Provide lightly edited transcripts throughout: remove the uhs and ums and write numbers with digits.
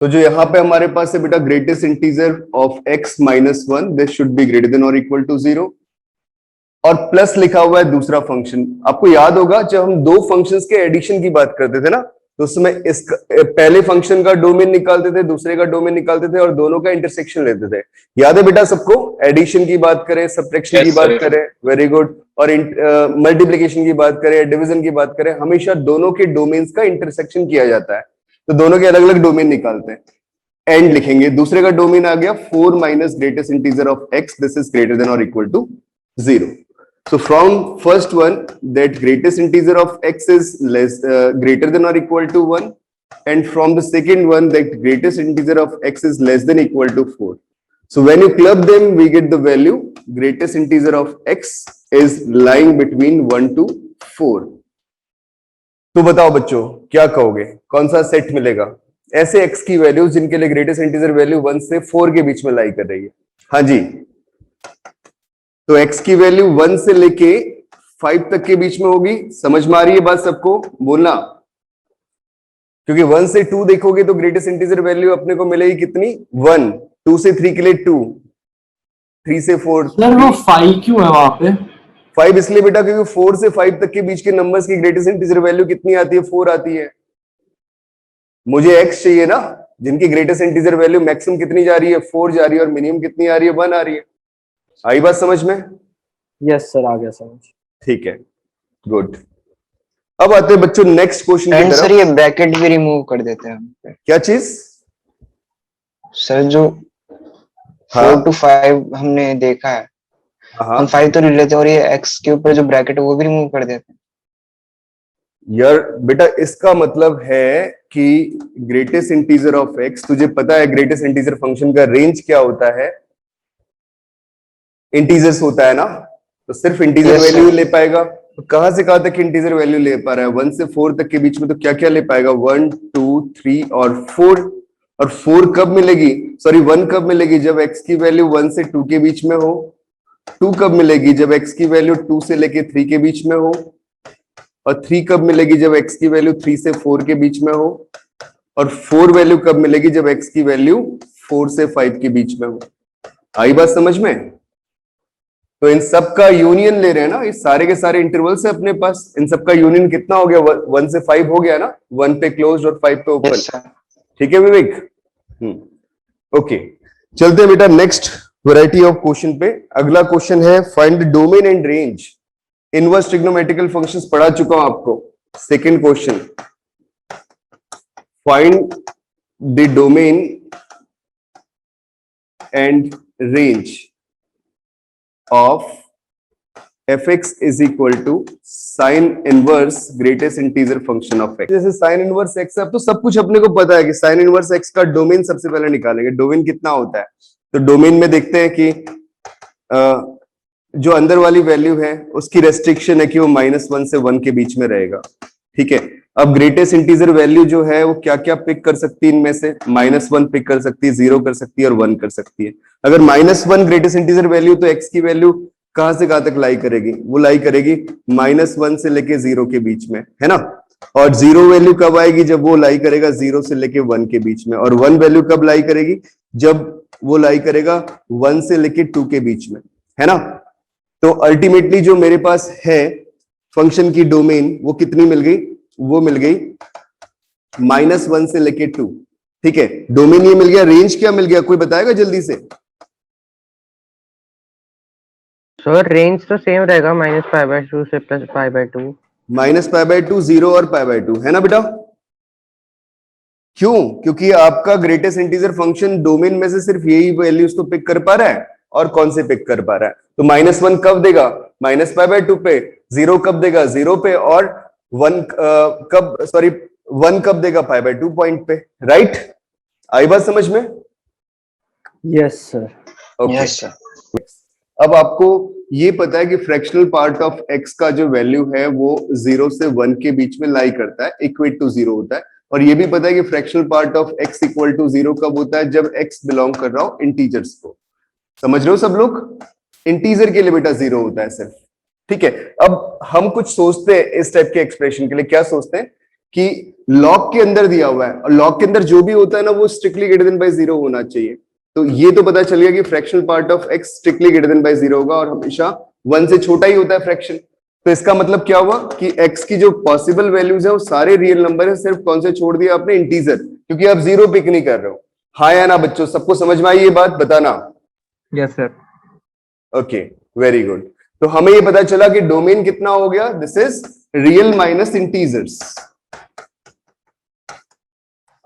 तो जो यहाँ पे हमारे पास है बेटा greatest integer of x minus one, this should be greater than और इक्वल टू 0, और प्लस लिखा हुआ है दूसरा फंक्शन। आपको याद होगा जब हम दो फंक्शंस के एडिशन की बात करते थे ना, तो उसमें इसका पहले फंक्शन का डोमेन निकालते थे, दूसरे का डोमेन निकालते थे और दोनों का इंटरसेक्शन लेते थे। याद है बेटा सबको? एडिशन की बात करें, सब्ट्रैक्शन की बात करें, वेरी गुड, और मल्टीप्लिकेशन की बात करें, डिवीजन की बात करें, हमेशा दोनों के डोमेन्स का इंटरसेक्शन किया जाता है। तो दोनों के अलग अलग डोमेन निकालते हैं, एंड लिखेंगे। दूसरे का डोमेन आ गया 4 minus greatest integer of x, this is greater than और equal to 0। So from first one, that greatest integer of x is greater than or equal to 1, and from the second one, that greatest integer of x is less than equal to 4. So when you club them, we get the value greatest integer of x is lying between 1 to 4. तो बताओ बच्चों क्या कहोगे, कौन सा set मिलेगा ऐसे x की वैल्यू जिनके लिए ग्रेटेस्ट इंटीजर वैल्यू 1 से 4 के बीच में लाई कर रही है? हाँ जी, तो x की वैल्यू 1 से लेके 5 तक के बीच में होगी। समझ में आ रही है बात सबको? बोलना, क्योंकि 1 से 2 देखोगे तो ग्रेटेस्ट इंटीजर वैल्यू अपने को मिलेगी कितनी? 1। 2 से 3 के लिए 2, 3 से 4 सर वो 5 क्यों है वहां पे? 5 इसलिए बेटा क्योंकि 4 से 5 तक के बीच के नंबर्स की ग्रेटेस्ट इंटीजर वैल्यू कितनी आती है? 4 आती है। मुझे x चाहिए ना, जिनकी ग्रेटेस्ट इंटीजर वैल्यू मैक्सिमम कितनी जा रही है? 4 जा रही है, और मिनिमम कितनी आ रही है? 1 आ रही है। आई बात समझ में? यस सर, आ गया समझ। ठीक है, गुड। अब आते हैं बच्चों नेक्स्ट क्वेश्चन की तरफ। सर ये ब्रैकेट भी रिमूव कर देते हैं। क्या चीज? सर जो 4 to 5 हमने देखा है, हम 5 तो ले लेते हैं और ये x के ऊपर जो ब्रैकेट है वो भी रिमूव कर देते हैं। यार बेटा इसका मतलब है कि ग्रेटेस्ट इंटीजर ऑफ x, तुझे पता है ग्रेटेस्ट इंटीजर फंक्शन का रेंज क्या होता है? इंटीजर्स होता है ना, तो सिर्फ इंटीजर वैल्यू ले पाएगा। तो कहां से कहां तक इंटीजर वैल्यू ले पा रहा है? 1 से 4 तक के बीच में, तो क्या क्या ले पाएगा? 1, 2, 3 और 4। और 4 कब मिलेगी, सॉरी 1 कब मिलेगी? जब x की वैल्यू 1 से 2 के बीच में हो। 2 कब मिलेगी? जब x की वैल्यू 2 से लेके 3 के बीच में हो। और 3 कब मिलेगी? जब x की वैल्यू 3 से 4 के बीच में हो। और 4 वैल्यू कब मिलेगी? जब x की वैल्यू 4 से 5 के बीच में हो। आई बात समझ में? तो इन सब का यूनियन ले रहे हैं ना, ये सारे के सारे इंटरवल से अपने पास, इन सब का यूनियन कितना हो गया? 1 से 5 हो गया ना, 1 पे क्लोज्ड और 5 पे ओपन। ठीक है विवेक? ओके, चलते हैं बेटा नेक्स्ट वैरायटी ऑफ क्वेश्चन पे। अगला क्वेश्चन है find the domain and range. Inverse trigonometrical functions पढ़ा चुका हूं आपको। Second question, find the domain and range of fx is equal to sin inverse greatest integer function of x। जैसे sin inverse x, अब तो सब कुछ अपने को पता है कि sin inverse x का डोमेन सबसे पहले निकालेंगे। डोमेन कितना होता है? तो डोमेन में देखते हैं कि जो अंदर वाली वैल्यू है उसकी रेस्ट्रिक्शन है कि वो -1 से 1 के बीच में रहेगा। ठीक है, अब ग्रेटेस्ट इंटीजर वैल्यू जो है वो क्या क्या पिक कर सकती है? इनमें से -1 पिक कर सकती है, 0 कर सकती है और 1 कर सकती है। अगर -1 ग्रेटेस्ट इंटीजर वैल्यू, तो x की वैल्यू कहां से कहां तक लाई करेगी? वो लाई करेगी -1 से लेके 0 के बीच में, है ना। और 0 वैल्यू कब आएगी? जब वो लाई करेगा 0 से लेके 1 के बीच में। और 1 वैल्यू कब लाई करेगी? जब वो लाई करेगा 1 से लेके 2 के बीच में, है ना। तो अल्टीमेटली जो मेरे पास है फंक्शन की डोमेन, वो कितनी मिल गई? वो मिल गई -1 से लेके 2। ठीक है, डोमेन ये मिल गया। रेंज क्या मिल गया? कोई बताएगा जल्दी से? सर रेंज तो सेम रहेगा, -π/2 से +π/2। -π/2, 0 और π/2, है ना बेटा। क्यों? क्योंकि आपका ग्रेटेस्ट इंटीजर फंक्शन डोमेन में से सिर्फ यही वैल्यूज तो पिक कर पा रहा है। और कौन से पिक कर पा रहा है? तो -1 कब देगा? -π/2 पे। 0 कब देगा? 0 पे। और 1 कब, सॉरी 1 कब देगा? π/2 पॉइंट पे, राइट। आई बात समझ में? Yes sir. Yes sir. अब आपको ये पता है कि फ्रैक्शनल पार्ट ऑफ x का जो वैल्यू है वो 0 से 1 के बीच में लाई करता है, इक्वेट टू 0 होता है। और ये भी पता है कि fractional part of x equal to 0 कब होता है? जब x बिलोंग कर रहा हो इंटीजर्स को। समझ रहे हो सब लोग? इंटीजर के लिए बेटा 0 होता है सिर्फ। ठीक है, अब हम कुछ सोचते हैं इस टाइप के एक्सप्रेशन के लिए। क्या सोचते हैं कि लॉग के अंदर दिया हुआ है और लॉग के अंदर जो भी होता है ना वो स्ट्रिक्टली ग्रेटर देन बाय 0 होना चाहिए। तो ये तो पता चल गया कि fractional part of x strictly greater than by 0 होगा और हमेशा 1 से छोटा ही होता है फ्रैक्शन। तो इसका मतलब क्या हुआ कि x की जो पॉसिबल वैल्यूज है वो सारे रियल नंबर है, सिर्फ कौन से छोड़ दिया आपने, इंटीजर, क्योंकि आप 0 पिक नहीं कर रहे हो। हाँ या ना बच्चों, सबको समझ में आई ये बात, बताना। Yes sir. Okay, very good. तो हमें ये पता चला कि डोमेन कितना हो गया, this is real minus integers.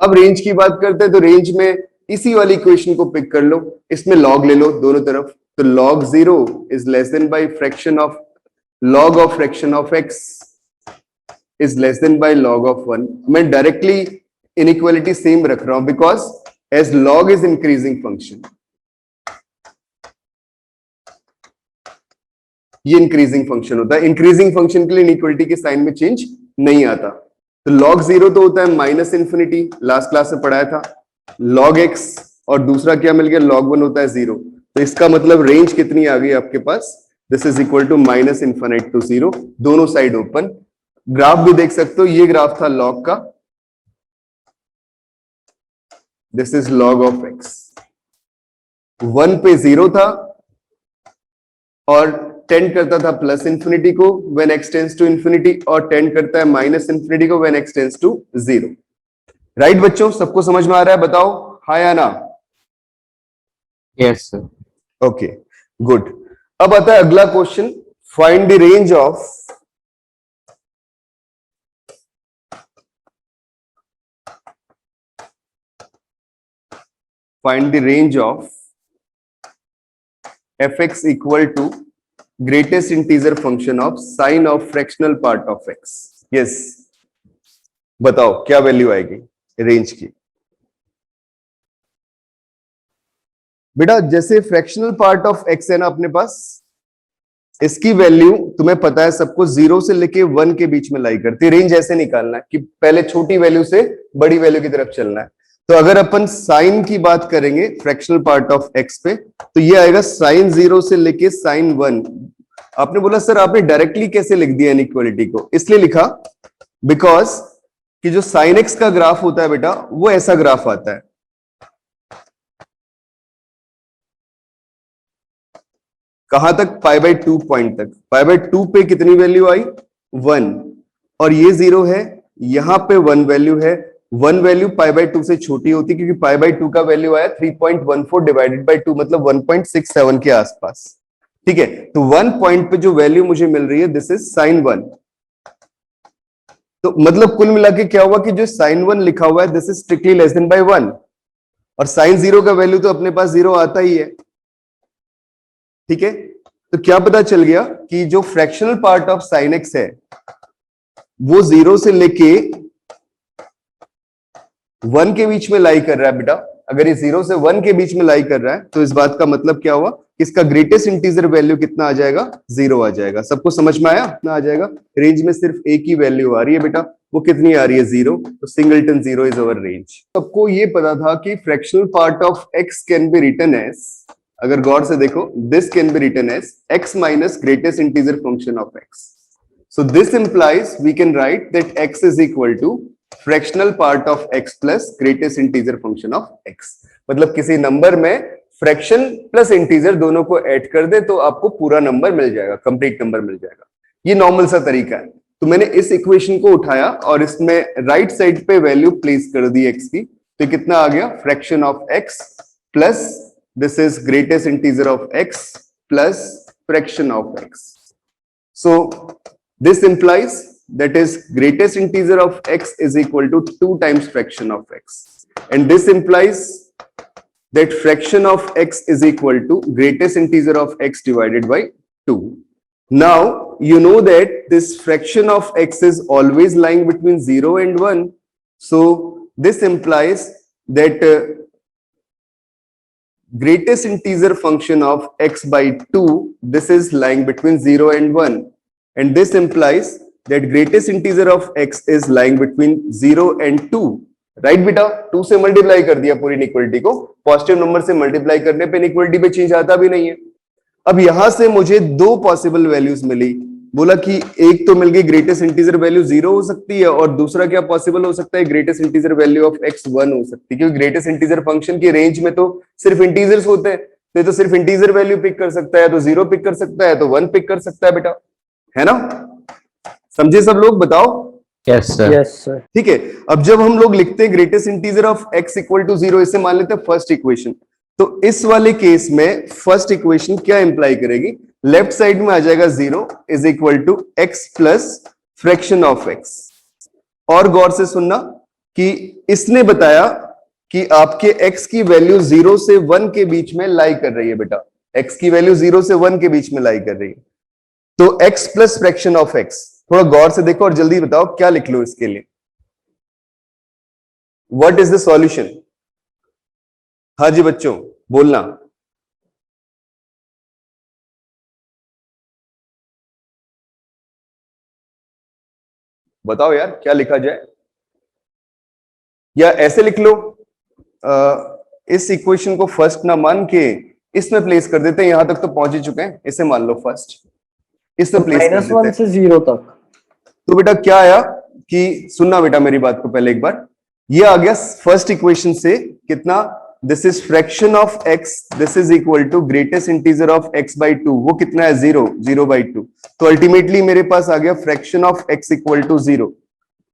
अब रेंज की बात करते हैं, तो रेंज में इसी वाली इक्वेशन को पिक कर लो, इसमें लॉग ले लो दोनों तरफ। तो log 0 is less than by fraction of log of fraction of x is less than by log of 1। मैं डायरेक्टली इनइक्वालिटी सेम रख रहा हूं because as log is increasing function, ये इंक्रीजिंग फंक्शन होता है। इंक्रीजिंग फंक्शन के लिए inequality के साइन में चेंज नहीं आता। तो log 0 तो होता है माइनस इंफिनिटी, लास्ट क्लास में पढ़ाया था, log x, और दूसरा क्या मिल गया, log 1 होता है 0। तो इसका मतलब रेंज कितनी आ गई आपके पास, this is equal to minus infinite to 0, दोनों साइड ओपन। ग्राफ भी देख सकते हो, ये ग्राफ था log का, this is log of x। 1 पे 0 था और टेंड करता था प्लस इंफिनिटी को when x tends to infinity, और टेंड करता है माइनस इंफिनिटी को when x tends to 0। Right बच्चों, सबको समझ में आ रहा है, बताओ हाँ या ना। Yes sir. Okay good. अब आता है अगला question, find the range of fx equal to greatest integer function of sine of fractional part of x। Yes, बताओ क्या वैल्यू आएगी रेंज की। बेटा जैसे फ्रैक्शनल पार्ट ऑफ x है ना अपने पास, इसकी वैल्यू तुम्हें पता है सबको 0 से लेके 1 के बीच में लाई करती है। रेंज ऐसे निकालना है कि पहले छोटी वैल्यू से बड़ी वैल्यू की तरफ चलना है। तो अगर अपन साइन की बात करेंगे फ्रैक्शनल पार्ट ऑफ x पे, तो ये आएगा साइन 0 से लेके साइन 1। आपने बोला सर आपने डायरेक्टली कैसे लिख दिया इनइक्वालिटी को, इसलिए लिखा बिकॉज कि जो साइन x का ग्राफ होता है बेटा वो ऐसा ग्राफ आता है, कहां तक, π/2 पॉइंट तक। π/2 पे कितनी वैल्यू आई, 1, और ये 0 है, यहां पे 1 वैल्यू है। 1 वैल्यू π/2 से छोटी होती क्योंकि π/2 का वैल्यू आया 3.14 डिवाइडेड बाय 2, मतलब 1.67 के आसपास। ठीक है, तो 1 पॉइंट पे जो वैल्यू मुझे मिल रही है दिस इज साइन 1। तो मतलब कुल मिला के क्या हुआ कि जो साइन 1 लिखा हुआ है this is strictly less than by 1, और साइन 0 का वैल्यू तो अपने पास 0 आता ही है। ठीक है, तो क्या पता चल गया कि जो fractional part of sine x है वो 0 से लेके 1 के बीच में लाई कर रहा है बेटा। अगर ये 0 से 1 के बीच में लाई कर रहा है तो इस बात का मतलब क्या हुआ, इसका ग्रेटेस्ट इंटीजर वैल्यू कितना आ जाएगा, 0 आ जाएगा। सबको समझ में आया, कितना आ जाएगा। रेंज में सिर्फ एक ही वैल्यू आ रही है बेटा, वो कितनी आ रही है, 0। तो सिंगलटन 0 इज अवर रेंज। सबको ये पता था कि fractional part of x can be written as, अगर गौर से देखो, this can be written as x minus greatest integer function of x। So this implies we can write that x is equal to fractional part of x plus greatest integer function of x। मतलब किसी number में fraction plus integer दोनों को add कर दे तो आपको पूरा number मिल जाएगा, कंप्लीट नंबर मिल जाएगा। ये नॉर्मल सा तरीका है। तो मैंने इस इक्वेशन को उठाया और इसमें राइट साइड पे वैल्यू प्लेस कर दी x की, तो कितना आ गया, fraction of x plus this is greatest integer of x plus fraction of x। So this implies that is greatest integer of x is equal to 2 times fraction of x, and this implies that fraction of x is equal to greatest integer of x divided by 2. Now you know that this fraction of x is always lying between 0 and 1, so this implies that greatest integer function of x by 2, this is lying between 0 and 1, and this implies that greatest integer of x is lying between 0 and 2। Right बेटा, 2 से multiply कर दिया पूरी inequality को, positive number से multiply करने पे inequality पे चेंज आता भी नहीं है। अब यहां से मुझे दो पॉसिबल वैल्यूज मिली, बोला कि एक तो मिल गई ग्रेटेस्ट इंटीजर वैल्यू 0 हो सकती है और दूसरा क्या पॉसिबल हो सकता है, greatest integer value of x 1 हो सकती है, क्योंकि ग्रेटेस्ट इंटीजर फंक्शन की रेंज में तो सिर्फ इंटीजर्स होते हैं, तो ये तो सिर्फ इंटीजर वैल्यू पिक कर सकता है, तो 0 पिक कर सकता है, तो 1 पिक कर सकता है बेटा, है ना? समझे सब लोग? बताओ। Yes sir. Yes sir. ठीक है, अब जब हम लोग लिखते हैं greatest integer of x equal to 0, इसे मान लेते हैं फर्स्ट इक्वेशन, तो इस वाले केस में फर्स्ट इक्वेशन क्या इंप्लाई करेगी, लेफ्ट साइड में आ जाएगा 0 is equal to x plus fraction of x। और गौर से सुनना कि इसने बताया कि आपके x की वैल्यू 0 से 1 के बीच में लाई कर रही है बेटा, x की वैल्यू 0 से 1 के बीच में लाई कर रही है, तो x plus fraction of x। थोड़ा गौर से देखो और जल्दी बताओ क्या लिख लो इसके लिए, व्हाट इज द सॉल्यूशन? हाँ जी बच्चों बोलना। बताओ यार क्या लिखा जाए, या ऐसे लिख लो, इस इक्वेशन को फर्स्ट ना मान के इसमें प्लेस कर देते हैं, यहां तक तो पहुंच ही चुके हैं, इसे मान लो फर्स्ट, इसमें प्लेस कर देते -1 हैं। से 0 तक। तो बेटा क्या आया कि सुनना बेटा मेरी बात को पहले एक बार, ये आ गया फर्स्ट इक्वेशन से कितना, this is fraction of x, this is equal to greatest integer of x by 2, वो कितना है 0 बाई 2, तो अल्टीमेटली मेरे पास आ गया fraction of x equal to 0।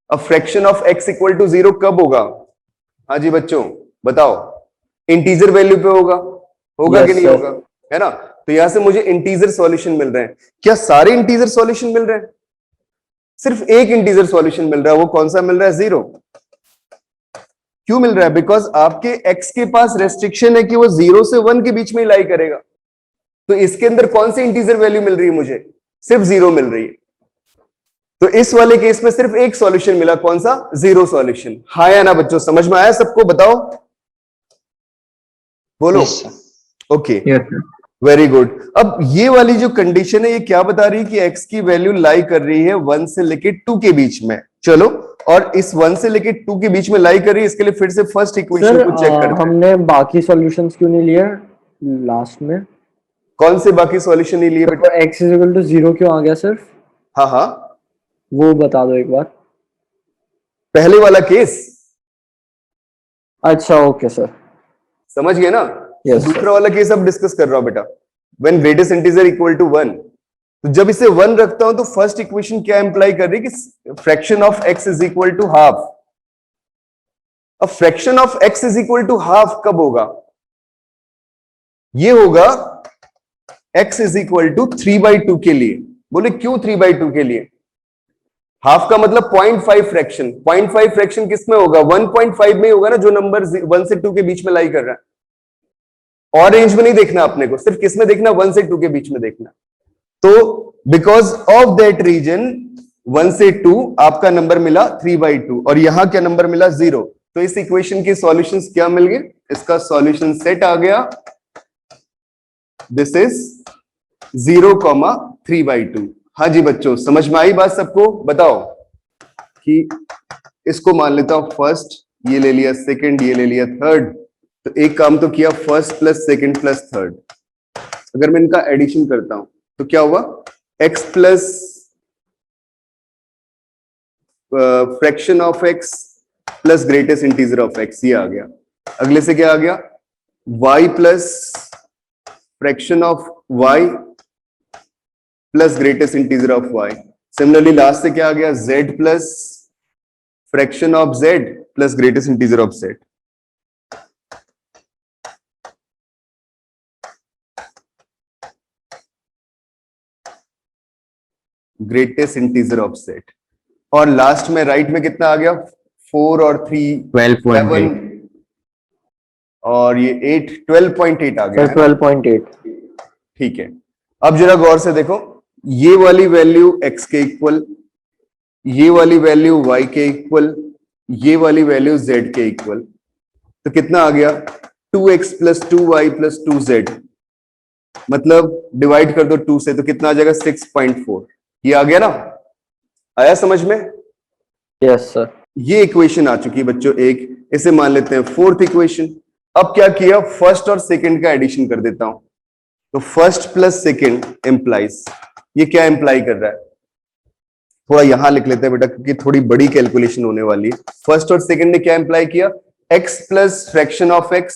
अब fraction of x equal to 0 कब होगा? हाँ जी बच्चों बताओ, इंटीजर वैल्यू पे होगा, होगा कि नहीं होगा, है ना? तो यहां से मुझे इंटीजर सॉल्यूशन मिल रहे हैं। क्या सारे इंटीजर सॉल्यूशन मिल रहे हैं? सिर्फ एक इंटीजर सॉल्यूशन मिल रहा है, वो कौन सा मिल रहा है? 0। क्यों मिल रहा है? बिकॉज आपके x के पास रेस्ट्रिक्शन है कि वो 0 से 1 के बीच में लाई करेगा, तो इसके अंदर कौन सी इंटीजर वैल्यू मिल रही है मुझे? सिर्फ 0 मिल रही है। तो इस वाले केस में सिर्फ एक सॉल्यूशन मिला, कौन सा? 0 सॉल्यूशन। हाँ या ना बच्चों, समझ में आया सबको? बताओ बोलो। Okay very good. अब ये वाली जो कंडीशन है ये क्या बता रही है कि x की वैल्यू लाई कर रही है 1 से लेके 2 के बीच में। चलो, और इस 1 से लेके 2 के बीच में लाई कर रही है, इसके लिए फिर से फर्स्ट इक्वेशन को चेक करते हैं। हमने बाकी सॉल्यूशंस क्यों नहीं लिए लास्ट में? कौन से बाकी सॉल्यूशन नहीं लिए बेटा? तो x इक्वल टू 0 क्यों आ गया सिर्फ? हाँ हाँ, वो बता दो एक बार। पहले वाला केस। अच्छा ओके सर, समझ गए ना? Yes, दूसरा वाला केस अब डिस्कस कर रहा हूं बेटा, when greatest integer equal to 1। तो जब इसे 1 रखता हूं तो फर्स्ट इक्वेशन क्या इंप्लाई कर रही है कि fraction of x is equal to half. अब fraction of x is equal to half कब होगा? ये होगा x इज इक्वल टू 3/2 के लिए। बोले क्यों 3/2 के लिए? हाफ का मतलब 0.5 फ्रैक्शन। 0.5 फ्रैक्शन किसमें होगा? 1.5 में होगा ना, जो नंबर 1 से 2 के बीच में लाई कर रहा है। और रेंज में नहीं देखना अपने को, सिर्फ किसमें देखना? 1 से 2 के बीच में देखना। तो बिकॉज ऑफ दैट रीजन 1 से 2 आपका नंबर मिला 3/2, और यहां क्या नंबर मिला? 0। तो इस इक्वेशन के सॉल्यूशंस क्या मिल गए? इसका सॉल्यूशन सेट आ गया, दिस इज 0,3/2। हाँ जी बच्चों, समझ में आई बात सबको? बताओ कि इसको मान लेता हूं फर्स्ट, ये ले लिया सेकंड, ये ले लिया थर्ड। तो एक काम तो किया, first plus second plus third. अगर मैं इनका एडिशन करता हूं तो क्या हुआ? x plus fraction of x plus greatest integer of x, ये आ गया। अगले से क्या आ गया? y plus fraction of y plus greatest integer of y। Similarly last से क्या आ गया? z plus fraction of z plus greatest integer of z। Greatest integer of z। और लास्ट में राइट में कितना आ गया? 4 और 3 12.8 और ये 8 12.8 आ गया। 12.8। ठीक है, अब जरा गौर से देखो, ये वाली वैल्यू x के इक्वल, ये वाली वैल्यू y के इक्वल, ये वाली वैल्यू z के इक्वल। तो कितना आ गया? 2x plus 2y plus 2z, मतलब डिवाइड कर दो 2 से, तो कितना आ जाएगा? 6.4। ये आ गया ना? आया समझ में? Yes sir. ये इक्वेशन आ चुकी है बच्चों एक, इसे मान लेते हैं फोर्थ इक्वेशन। अब क्या किया? फर्स्ट और सेकंड का एडिशन कर देता हूं। तो फर्स्ट प्लस सेकंड इंप्लाइज, ये क्या इंप्लाई कर रहा है? थोड़ा यहां लिख लेते हैं बेटा, क्योंकि थोड़ी बड़ी कैलकुलेशन होने वाली है। फर्स्ट और सेकंड ने क्या इंप्लाई किया, x plus fraction of x,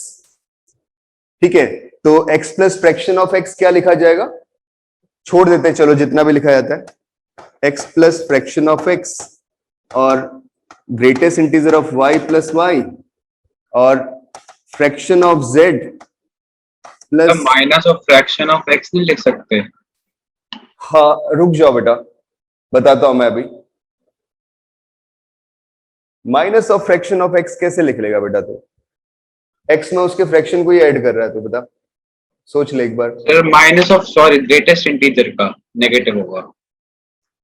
ठीक है। तो x plus fraction of x क्या लिखा जाएगा, छोड़ देते हैं चलो जितना भी लिखा जाता है, x plus fraction of x और greatest integer of y plus y और fraction of z plus, minus of fraction of x नहीं लिख सकते? हाँ रुक जाओ बेटा, बताता हूं मैं अभी। Minus of fraction of x कैसे लिख लेगा बेटा, तो x में उसके फ्रैक्शन को ही ऐड कर रहा है, तो बता, सोच ले एक बार। Sir minus of, sorry, greatest integer का नेगेटिव होगा।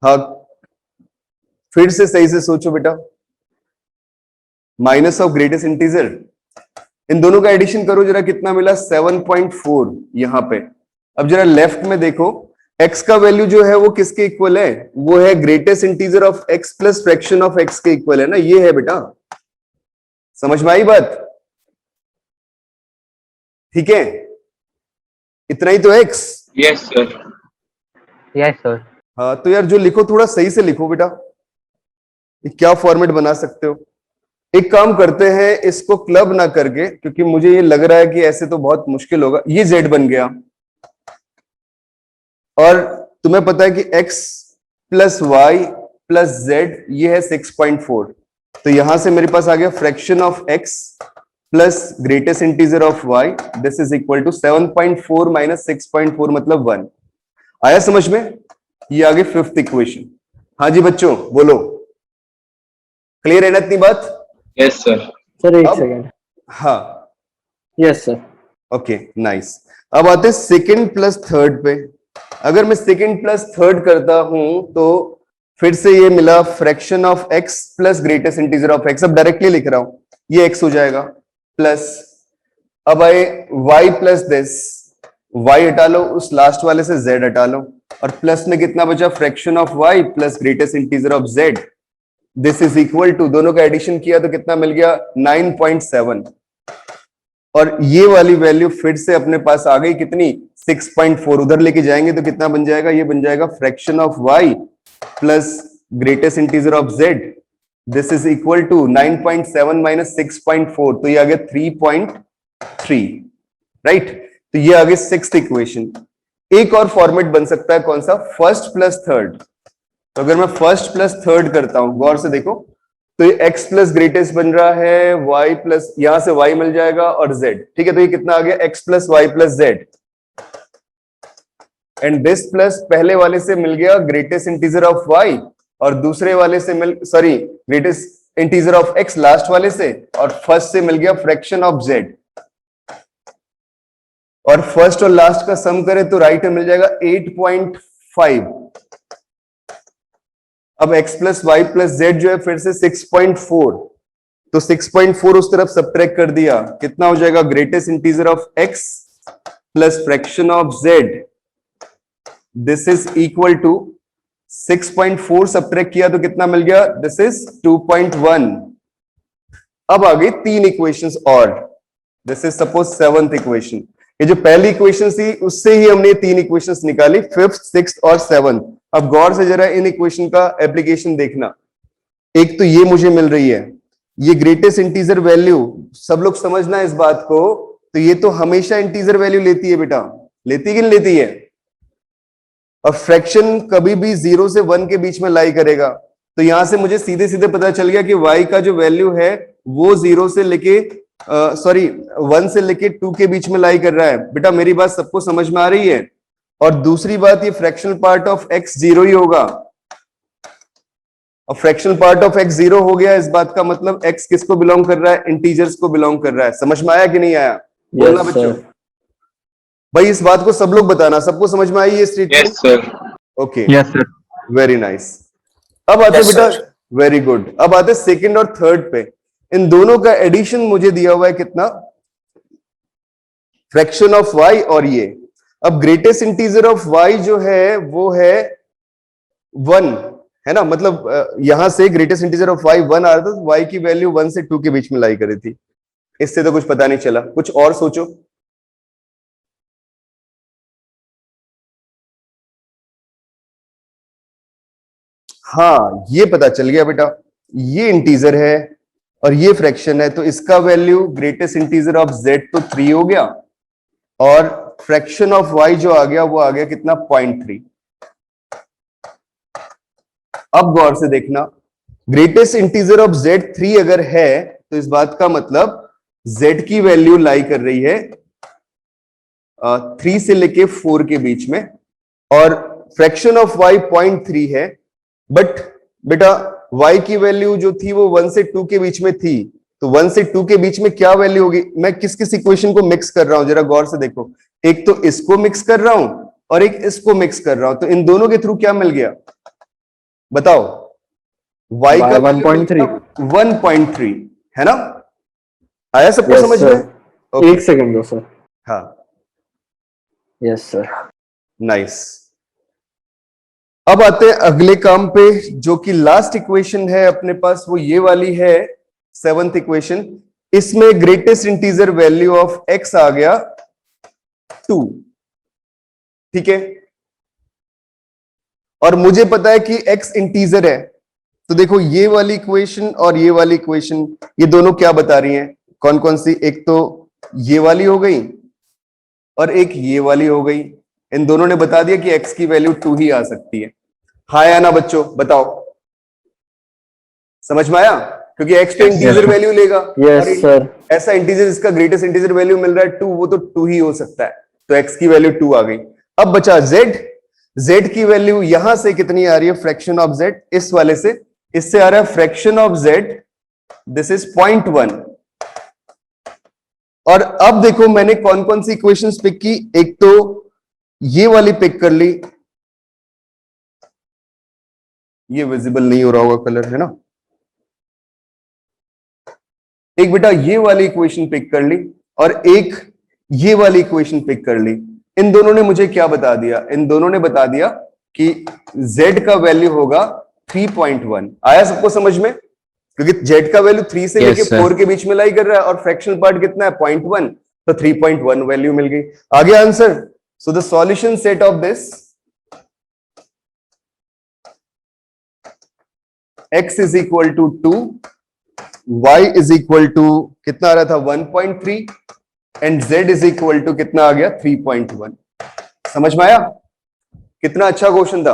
हाँ फिर से सही से सोचो बेटा, माइनस ऑफ ग्रेटेस्ट इंटीजर, इन दोनों का एडिशन करो जरा, कितना मिला 7.4 यहां पे। अब जरा लेफ्ट में देखो, x का वैल्यू जो है वो किसके इक्वल है, वो है greatest integer of x plus fraction of x के इक्वल है ना, ये है बेटा, समझ में आई बात, ठीक है, इतना ही तो x। Yes sir. Yes sir. हाँ तो यार जो लिखो थोड़ा सही से लिखो बेटा, ये क्या फॉर्मेट बना सकते हो। एक काम करते हैं, इसको क्लब ना करके, क्योंकि मुझे ये लग रहा है कि ऐसे तो बहुत मुश्किल होगा। ये z बन गया, और तुम्हें पता है कि x plus y plus z ये है 6.4, तो यहां से मेरे पास आ गया fraction of x plus greatest integer of y, this is equal to 7.4 minus 6.4 मतलब 1। आया समझ में, ये आ गई फिफ्थ इक्वेशन। हाँ जी बच्चों बोलो, क्लियर है ना इतनी बात? Yes sir. सर एक अब- सेकेंड। हाँ यस सर। Okay nice. अब आते हैं सेकंड प्लस थर्ड पे। अगर मैं सेकंड प्लस थर्ड करता हूं तो फिर से ये मिला fraction of x plus greatest integer of x, अब डायरेक्टली लिख रहा हूं, ये x हो जाएगा प्लस, अब आए y प्लस दिस, y हटा लो, उस लास्ट वाले से z हटा लो, और प्लस में कितना बचा, fraction of y plus greatest integer of z, this is equal to, दोनों का एडिशन किया तो कितना मिल गया 9.7, और ये वाली वैल्यू फिर से अपने पास आ गई कितनी 6.4, उधर लेके जाएंगे तो कितना बन जाएगा, ये बन जाएगा fraction of y plus greatest integer of z, this is equal to 9.7 minus 6.4, तो ये आ गया 3.3, राइट। तो ये आ गई सिक्स्थ इक्वेशन। एक और फॉर्मेट बन सकता है, कौन सा, फर्स्ट प्लस थर्ड। तो अगर मैं फर्स्ट प्लस थर्ड करता हूं, गौर से देखो, तो ये x प्लस ग्रेटेस्ट बन रहा है, y प्लस, यहां से y मिल जाएगा और z, ठीक है, तो ये कितना आ गया x plus y plus z, and this plus पहले वाले से मिल गया ग्रेटेस्ट इंटीजर ऑफ y, और दूसरे वाले से sorry greatest integer of x last वाले से, और फर्स्ट से मिल गया फ्रैक्शन ऑफ z, और फर्स्ट और लास्ट का सम करें तो राइट में मिल जाएगा 8.5। अब x plus y plus z जो है फिर से 6.4, तो 6.4 उस तरफ सब्ट्रैक्ट कर दिया, कितना हो जाएगा, greatest integer of x plus fraction of z, this is equal to 6.4 subtract किया तो कितना मिल गया, दिस इज 2.1। अब आ गई तीन इक्वेशंस और, this is suppose seventh equation. ये जो पहली इक्वेशन थी उससे ही हमने तीन इक्वेशंस निकाली, फिफ्थ सिक्स्थ और सेवंथ। अब गौर से जरा इन इक्वेशन का एप्लीकेशन देखना। एक तो ये मुझे मिल रही है, ये ग्रेटेस्ट इंटीजर वैल्यू, सब लोग समझना इस बात को, तो ये तो हमेशा इंटीजर वैल्यू लेती है बेटा, लेती कि नहीं लेती है, और फ्रैक्शन कभी भी 0 से 1 के बीच में लाई करेगा। तो यहां से मुझे सीधे सीधे पता चल गया कि y का जो वैल्यू है वो 0 से लेके 1 से लेके 2 के बीच में लाई कर रहा है। बेटा मेरी बात सबको समझ में आ रही है? और दूसरी बात, ये फ्रैक्शनल पार्ट ऑफ x 0 ही होगा, और फ्रैक्शनल पार्ट ऑफ x 0 हो गया, इस बात का मतलब x किसको बिलोंग कर रहा है, इंटीजर्स को बिलोंग कर रहा है। समझ में आया कि नहीं आया? बोलना बच्चों भाई, इस बात को सब लोग बताना, सबको समझ में आई ये statement? Yes sir. Okay, yes sir. Very nice. अब आते बेटा, वेरी गुड, अब आते सेकंड और थर्ड पे। इन दोनों का एडिशन मुझे दिया हुआ है कितना, फ्रैक्शन ऑफ y और ये। अब ग्रेटेस्ट इंटीजर ऑफ y जो है वो है 1, है ना, मतलब यहां से ग्रेटेस्ट इंटीजर ऑफ y 1 आ रहा था, तो y की वैल्यू 1 से 2 के बीच में लाई करी थी। इससे तो कुछ पता नहीं चला, कुछ और सोचो। हाँ, ये पता चल गया बेटा, ये इंटीजर है और ये फ्रैक्शन है, तो इसका value greatest integer of z तो 3 हो गया, और फ्रैक्शन ऑफ y जो आ गया वो आ गया कितना, 0.3। अब गौर से देखना, ग्रेटेस्ट इंटीजर ऑफ z 3 अगर है तो इस बात का मतलब z की वैल्यू लाई कर रही है 3 से लेके 4 के बीच में, और फ्रैक्शन ऑफ y 0.3 है, बट बेटा y की वैल्यू जो थी वो 1 से 2 के बीच में थी, तो 1 से 2 के बीच में क्या वैल्यू होगी? मैं किस किस इक्वेशन को मिक्स कर रहा हूं जरा गौर से देखो, एक तो इसको मिक्स कर रहा हूं और एक इसको मिक्स कर रहा हूं, तो इन दोनों के थ्रू क्या मिल गया बताओ? y का 1.3 1.3 है ना? आया सबको Yes, समझ sir. में? Okay. एक सेकंड दो सर। हाँ, यस सर। नाइस। अब आते हैं अगले काम पे, जो कि लास्ट इक्वेशन है अपने पास, वो ये वाली है 7th इक्वेशन। इसमें greatest integer value of x आ गया 2, ठीक है, और मुझे पता है कि x इंटीजर है, तो देखो ये वाली इक्वेशन और ये वाली इक्वेशन, ये दोनों क्या बता रही हैं? कौन कौन सी? एक तो ये वाली हो गई और एक ये वाली हो गई। इन दोनों ने बता दिया कि x की वैल्यू 2 ही आ सकती है। हाँ या ना बच्चों, बताओ, समझ में आया? क्योंकि x तो इंटीजर वैल्यू लेगा, यस सर। ऐसा इंटीजर जिसका ग्रेटेस्ट इंटीजर वैल्यू मिल रहा है 2, वो तो 2 ही हो सकता है, तो x की वैल्यू 2 आ गई। अब बचा z की वैल्यू यहां से कितनी आ रही है? फ्रैक्शन ऑफ z, इस वाले से, इससे आ रहा है fraction of z, this is 0.1। और अब देखो मैंने कौन कौन सी इक्वेशंस पिक की, एक तो ये वाली पिक कर ली, ये विजिबल नहीं हो रहा होगा कलर, है ना? एक बेटा ये वाली इक्वेशन पिक कर ली और एक ये वाली इक्वेशन पिक कर ली। इन दोनों ने मुझे क्या बता दिया? इन दोनों ने बता दिया कि z का वैल्यू होगा 3.1। आया सबको समझ में? क्योंकि z का वैल्यू 3 से लेके 4 के बीच में लाई कर रहा है और फ्रैक्शनल पार्ट कितना है? 0.1, तो 3.1 वैल्यू मिल गई। आ गया answer? So the solution set of this, x is equal to 2, y is equal to कितना आ रहा था? 1.3, and z is equal to कितना आ गया? 3.1। समझ में आया? कितना अच्छा क्वेश्चन था।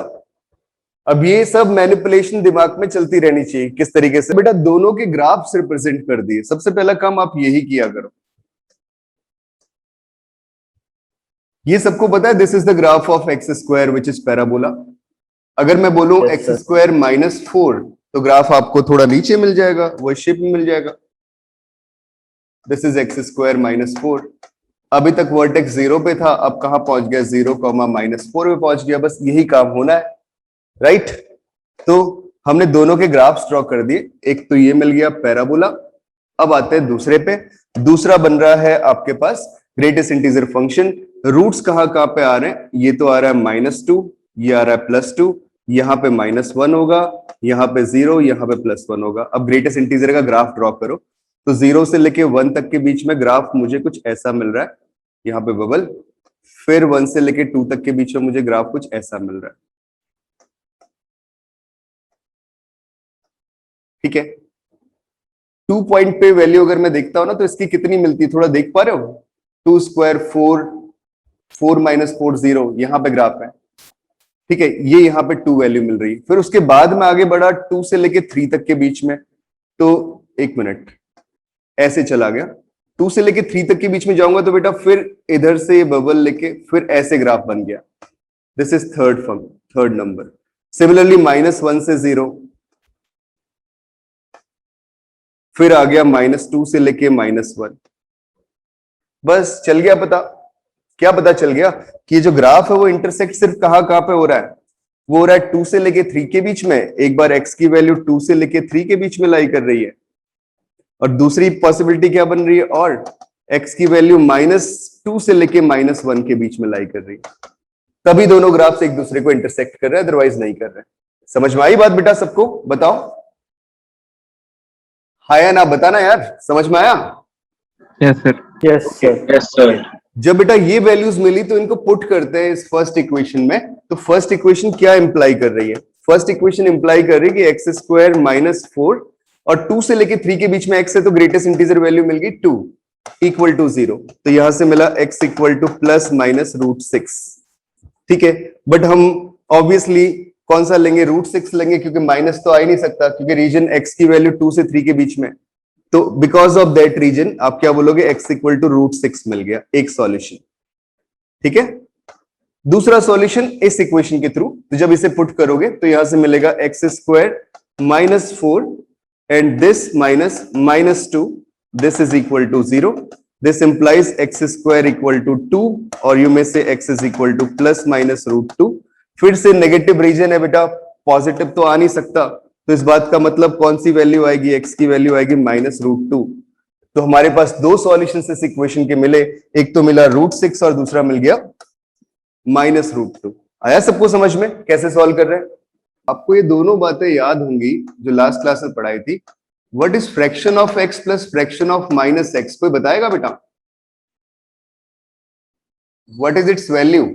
अब ये सब मैनिपुलेशन दिमाग में चलती रहनी चाहिए, किस तरीके से बेटा दोनों के ग्राफ्स रिप्रेजेंट कर दिए। सबसे पहला काम आप यही किया करो। ये सबको पता है, this is the graph of x square which is parabola. अगर मैं बोलूं Yes, एक्स sir. स्क्वायर -4, तो ग्राफ आपको थोड़ा नीचे मिल जाएगा, वो शेप में मिल जाएगा। This is x square -4। अभी तक वर्टेक्स 0 पे था, अब कहां पहुंच गया? 0, -4 पे पहुंच गया। बस यही काम होना है, राइट? तो हमने दोनों के ग्राफ्स ड्रॉ कर दिए, एक तो ये मिल गया पैराबोला। अब आते हैं दूसरे पे। दूसरा बन रहा है आपके पास ग्रेटेस्ट इंटीजर फंक्शन। रूट्स कहां कहां पे आ रहे हैं? ये तो आ रहा है -2, ये आ रहा है +2, यहाँ पे -1 होगा, यहाँ पे 0, यहाँ पे +1 होगा। अब ग्रेटेस्ट इंटीजर का ग्राफ ड्रॉ करो, तो 0 से लेके 1 तक के बीच में ग्राफ मुझे कुछ ऐसा मिल रहा है, यहाँ पे बबल। फिर 1 से लेके 2 तक के बीच में मुझे ग्राफ कुछ ऐसा मिल रहा है, ठीक है? 2 पॉइंट पे वैल्यू अगर मैं देखता हूं ना, तो इसकी कितनी मिलती है? थोड़ा देख पा रहे हो? 2 स्क्वायर 4, 4 -4 0, यहाँ पे ग्राफ है, ठीक है? ये यहाँ पे 2 वैल्यू मिल रही है। फिर उसके बाद में आगे बढ़ा 2 से लेके 3 तक के बीच में, तो 1 मिनट ऐसे चला गया। 2 से लेके 3 तक के बीच में जाऊंगा तो बेटा फिर इधर से बबल लेके फिर ऐसे ग्राफ बन गया। This is third number. Similarly -1 से 0, फिर आ गया -2 से लेके -1। बस चल गया पता। क्या पता चल गया? कि ये जो ग्राफ है वो इंटरसेक्ट सिर्फ कहां कहां पे हो रहा है? वो हो रहा है 2 से लेके 3 के बीच में। एक बार x की वैल्यू 2 से लेके 3 के बीच में लाई कर रही है, और दूसरी पॉसिबिलिटी क्या बन रही है? और x की वैल्यू -2 से लेके -1 के बीच में लाई कर रही है। तभी दोनों ग्राफ्स एक दूसरे को इंटरसेक्ट कर रहे हैं, अदरवाइज नहीं कर रहे। समझ में आई बात बेटा सबको? बताओ हाँ या ना, बताना यार, समझ में आया? Yes sir. Yes sir. Yes sir. जब बेटा ये वैल्यूज मिली तो इनको पुट करते हैं इस फर्स्ट इक्वेशन में। तो फर्स्ट इक्वेशन क्या इंप्लाई कर रही है? फर्स्ट इक्वेशन इंप्लाई कर रही है कि एक्स स्क्वायर माइनस 4 और 2 से लेके 3 के बीच में एक्स है तो ग्रेटेस्ट इंटीजर वैल्यू मिल गई 2 इक्वल टू 0। तो यहां से मिला x equal two plus minus √6। ठीक है, बट हम ऑब्वियसली कौन सा लेंगे, √6 लेंगे, क्योंकि माइनस तो आ ही नहीं सकता क्योंकि रीजन x की वैल्यू 2 से 3 के बीच में। तो बिकॉज ऑफ दैट रीजन आप क्या बोलोगे, x इक्वल टू √6 मिल गया, एक सॉल्यूशन। ठीक है, दूसरा सॉल्यूशन इस इक्वेशन के थ्रू, तो जब इसे पुट करोगे तो यहां से मिलेगा x square minus 4 and this minus 2, this is equal to 0. This implies x square equal to 2 और यू में से x is equal to plus minus √2। फिर से नेगेटिव रीजन है बेटा, पॉजिटिव तो आ नहीं सकता, तो इस बात का मतलब कौन सी वैल्यू आएगी, x की वैल्यू आएगी माइनस √2। तो हमारे पास दो सॉल्यूशन इस इक्वेशन के मिले, एक तो मिला √6 और दूसरा मिल गया माइनस √2। आया सबको समझ में कैसे सॉल्व कर रहे हैं? आपको ये दोनों बातें याद होंगी जो लास्ट क्लास में पढ़ाई थी। What is fraction of x plus fraction of minus x? कोई बताएगा बेटा? What is its value?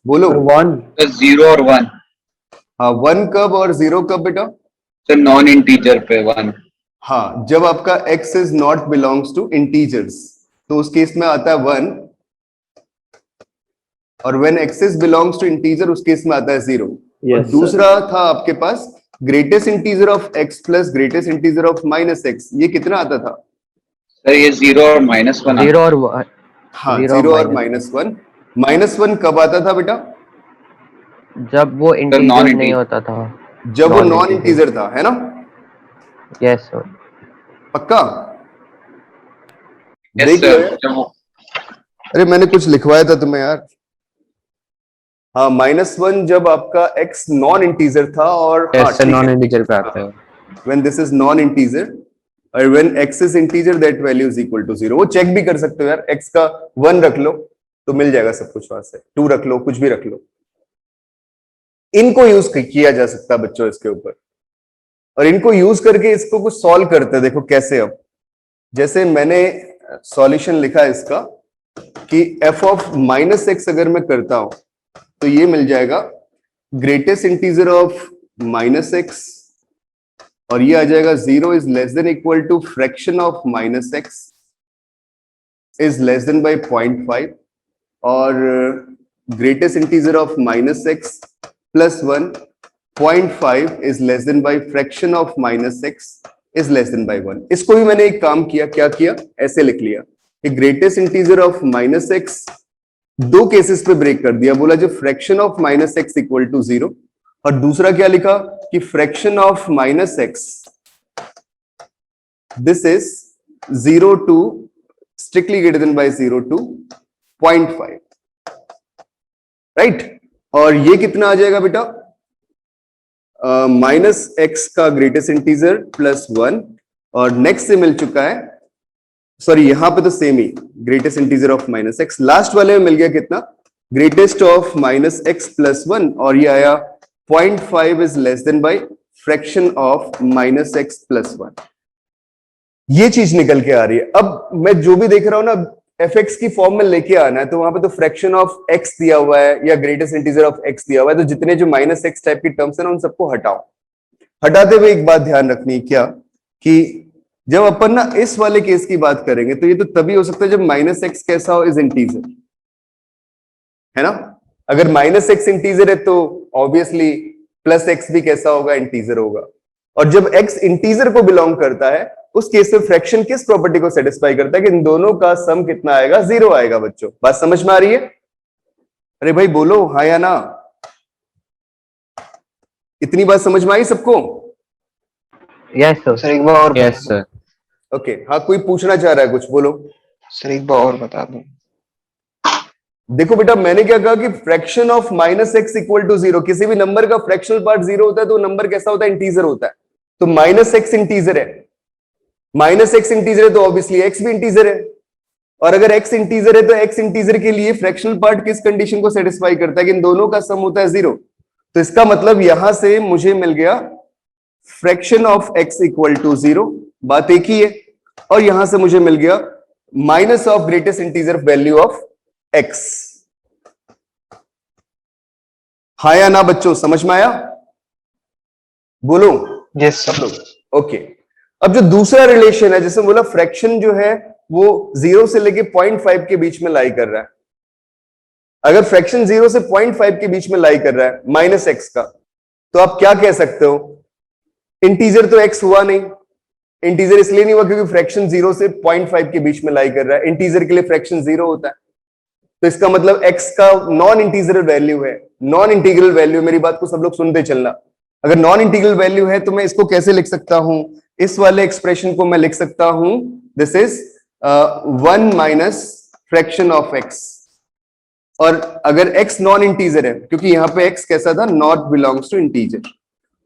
बोलो। 1 तो 0 और 1 हाँ, 1 कब और 0 कब बेटा? तो नॉन इंटीजर पे 1। हाँ, जब आपका x is not belongs to integers तो उस केस में आता है 1, और when x is belongs to integer उस केस में आता है 0। Yes, और दूसरा था आपके पास greatest integer of x plus greatest integer of minus x, ये कितना आता था? सर ये 0 और -1 0 और 1। हाँ, 0 और -1। -1 कब आता था बेटा? जब वो इंटीजर नहीं होता था, जब वो नॉन इंटीजर था, है ना? Yes sir. पक्का? Yes, देख लो sir. यार। जब वो- अरे मैंने कुछ लिखवाया था तुम्हें यार। हाँ, -1 जब आपका x नॉन इंटीजर था, और हाँ, ठीक नॉन है, इंटीजर पे आता है। when this is non integer और when x is integer that value is equal to 0। वो चेक भी कर सकते हो यार, x का 1 रख लो तो मिल जाएगा सब कुछ, वहां से 2 रख लो, कुछ भी रख लो। इनको यूज किया जा सकता है बच्चों इसके ऊपर, और इनको यूज करके इसको कुछ सॉल्व करते हैं। देखो कैसे, अब जैसे मैंने सॉल्यूशन लिखा है इसका कि f ऑफ -x अगर मैं करता हूं तो ये मिल जाएगा ग्रेटेस्ट इंटीजर ऑफ -x, और ये आ जाएगा 0 is less than equal to fraction of -x is less than by 0.5, और greatest integer of -x plus 1 0.5 is less than by fraction of -x is less than by 1। इसको भी मैंने एक काम किया, क्या किया, ऐसे लिख लिया कि ग्रेटेस्ट इंटीजर ऑफ -x दो केसेस पे ब्रेक कर दिया, बोला जो fraction of -x equal to 0, और दूसरा क्या लिखा कि fraction of -x this is 0 to strictly greater than by 0 to 0.5, right. और ये कितना आ जाएगा बेटा, -x का ग्रेटेस्ट इंटीजर प्लस 1, और नेक्स्ट से मिल चुका है, सॉरी यहां पे तो same he, greatest integer of -x, last वाले में मिल गया कितना, ग्रेटेस्ट ऑफ -x प्लस 1, और ये आया 0.5 is less than by fraction of -x plus 1। ये चीज निकल के आ रही है। अब मैं जो भी देख रहा हूं ना, fx की फॉर्म में लेके आना है, तो वहां पे तो फ्रैक्शन ऑफ x दिया हुआ है या ग्रेटेस्ट इंटीजर ऑफ x दिया हुआ है, तो जितने जो -x टाइप की टर्म्स है ना, उन सबको हटाओ। हटाते हुए एक बात ध्यान रखनी है, क्या कि जब अपन ना इस वाले केस की बात करेंगे तो ये तो तभी हो सकता है जब -x कैसा हो, इज इंटीजर, है ना। अगर -x इंटीजर है तो ऑब्वियसली +x भी कैसा होगा, इंटीजर होगा। और जब x इंटीजर को बिलोंग करता है, उस केस में फ्रैक्शन किस प्रॉपर्टी को सेटिस्फाई करता है कि इन दोनों का सम कितना आएगा, 0 आएगा। बच्चों बात समझ में आ रही है? अरे भाई बोलो हाँ या ना, इतनी बात समझ में आई सबको? Yes sir. सर एक बार और यस सर। ओके, हाँ कोई पूछना चाह रहा है कुछ, बोलो। सर एक बार और बता दो। देखो बेटा, मैंने क्या कहा कि fraction of -x equal to 0, किसी भी नंबर का फ्रैक्शनल पार्ट 0 होता है तो नंबर कैसा होता है, इंटीजर होता है। तो -x इंटीजर है, -x इंटीजर है तो ऑब्वियसली x भी इंटीजर है, और अगर x इंटीजर है तो x इंटीजर के लिए फ्रैक्शनल पार्ट किस कंडीशन को सेटिस्फाई करता है कि इन दोनों का सम होता है 0। तो इसका मतलब यहां से मुझे मिल गया fraction of x equal to 0, बात एक ही है, और यहां से मुझे मिल गया minus of greatest integer value of x। हाँ या ना बच्चों, समझ में आया? बोलो यस सब सर। लोग। ओके, अब जो दूसरा रिलेशन है, जैसे बोला फ्रैक्शन जो है वो 0 से लेके 0.5 के बीच में लाई कर रहा है। अगर फ्रैक्शन 0 से 0.5 के बीच में लाई कर रहा है माइनस एक्स का, तो आप क्या कह सकते हो? इंटीजर तो एक्स हुआ नहीं। इंटीजर इसलिए नहीं हुआ क्योंकि फ्रैक्शन 0 से 0.5 के बीच में लाई कर रहा है। इंटीजर के लिए फ्रैक्शन 0 होता है, तो इसका मतलब x का नॉन इंटीग्रल वैल्यू है। नॉन इंटीग्रल वैल्यू, मेरी बात को सब लोग सुनते चलना, अगर नॉन इंटीग्रल वैल्यू है तो मैं इसको कैसे लिख सकता हूं? इस वाले एक्सप्रेशन को मैं लिख सकता हूं, this is 1 minus fraction of x। और अगर x नॉन इंटीजर है, क्योंकि यहां पे x कैसा था, नॉट बिलोंग्स टू इंटीजर,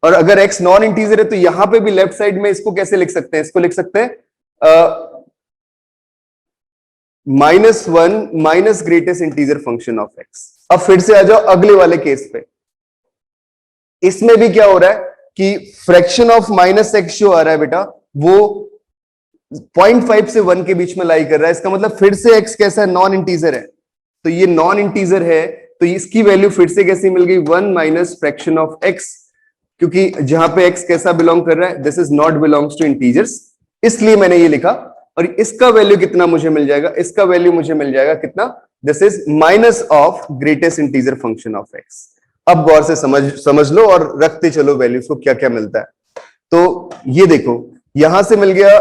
और अगर x नॉन इंटीजर है तो यहां पे भी लेफ्ट साइड में इसको कैसे लिख सकते हैं? इसको लिख सकते हैं -1 minus greatest integer function of x। अब फिर से आ जाओ अगले वाले केस पे। इसमें भी क्या हो रहा है कि फ्रैक्शन ऑफ माइनस एक्स जो आ रहा है बेटा, वो 0.5 से 1 के बीच में लाई कर रहा है। इसका मतलब फिर से x कैसा है, नॉन इंटीजर है। तो ये नॉन इंटीजर है, तो इसकी वैल्यू फिर से कैसी मिल गई? 1 माइनस फ्रैक्शन ऑफ x, क्योंकि जहां पे x कैसा बिलोंग कर रहा है, this is not belongs to integers, इसलिए मैंने ये लिखा। और इसका वैल्यू कितना मुझे मिल जाएगा? इसका वैल्यू मुझे मिल जाएगा कितना? This is minus of greatest integer function of x। अब गौर से समझ लो और रखते चलो वैल्यूज को, क्या क्या मिलता है। तो ये देखो, यहां से मिल गया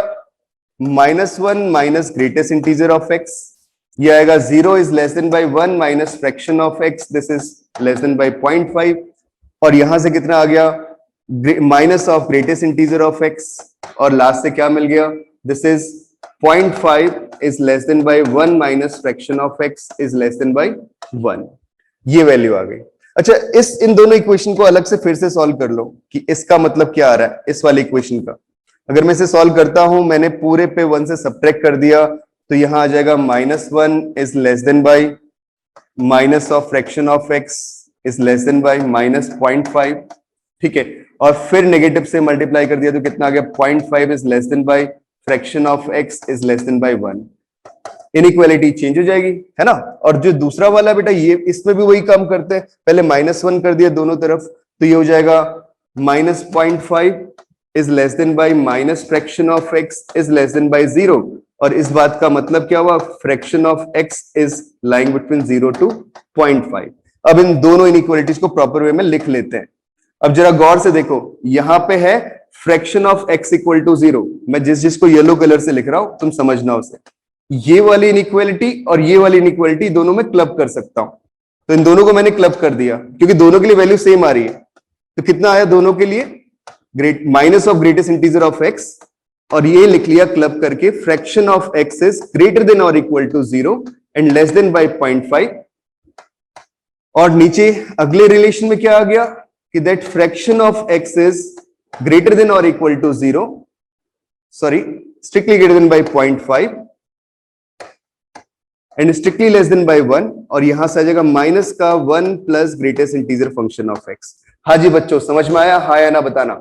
-1 minus greatest integer of x, ये आएगा 0 is less then by 1 minus fraction of x, this is less then by 0.5, और यहां से कितना आ गया? Minus of greatest integer of x, और लास्ट से क्या मिल गया? This is 0.5 is less than by 1 minus fraction of x is less than by 1। ये वैल्यू आ गई। अच्छा, इन दोनों इक्वेशन को अलग से फिर से सॉल्व कर लो कि इसका मतलब क्या आ रहा है इस वाले इक्वेशन का। अगर मैं इसे सॉल्व करता हूं, मैंने पूरे पे 1 से सब्ट्रैक्ट कर दिया, तो यहां आ जाएगा -1 is less than by minus of fraction of x is less than by -0.5, ठीक है। और फिर नेगेटिव से मल्टीप्लाई कर दिया तो कितना आ गया? 0.5 is less than by fraction of x is less than by 1। Inequality change हो जाएगी, है ना। और जो दूसरा वाला बेटा, ये इसमें भी वही काम करते हैं, पहले -1 कर दिया दोनों तरफ, तो ये हो जाएगा -0.5 is less than by minus fraction of x is less than by 0। और इस बात का मतलब क्या हुआ? Fraction of x is lying between 0 to 0.5। अब इन दोनों इनइक्वालिटीज को प्रॉपर वे में लिख लेते हैं। अब जरा गौर से देखो, यहां पे है fraction of x equal to 0। मैं जिसको येलो कलर से लिख रहा हूं, तुम समझना उसे। ये वाली इनइक्वालिटी और ये वाली इनइक्वालिटी दोनों में क्लब कर सकता हूं, तो इन दोनों को मैंने क्लब कर दिया, क्योंकि दोनों के लिए वैल्यू सेम आ रही है। तो कितना आया दोनों के लिए? Minus of greatest integer of x, और ये लिख लिया क्लब करके, fraction of x is greater than और equal to 0 and less than by 0.5। और नीचे अगले रिलेशन में क्या आ गया कि that fraction of x is greater than or equal to 0, sorry, strictly greater than by 0.5 and strictly less than by 1, और यहां से आ जाएगा माइनस का 1 plus greatest integer function of x। हाँ जी बच्चों, समझ में आया? हाँ या ना बताना।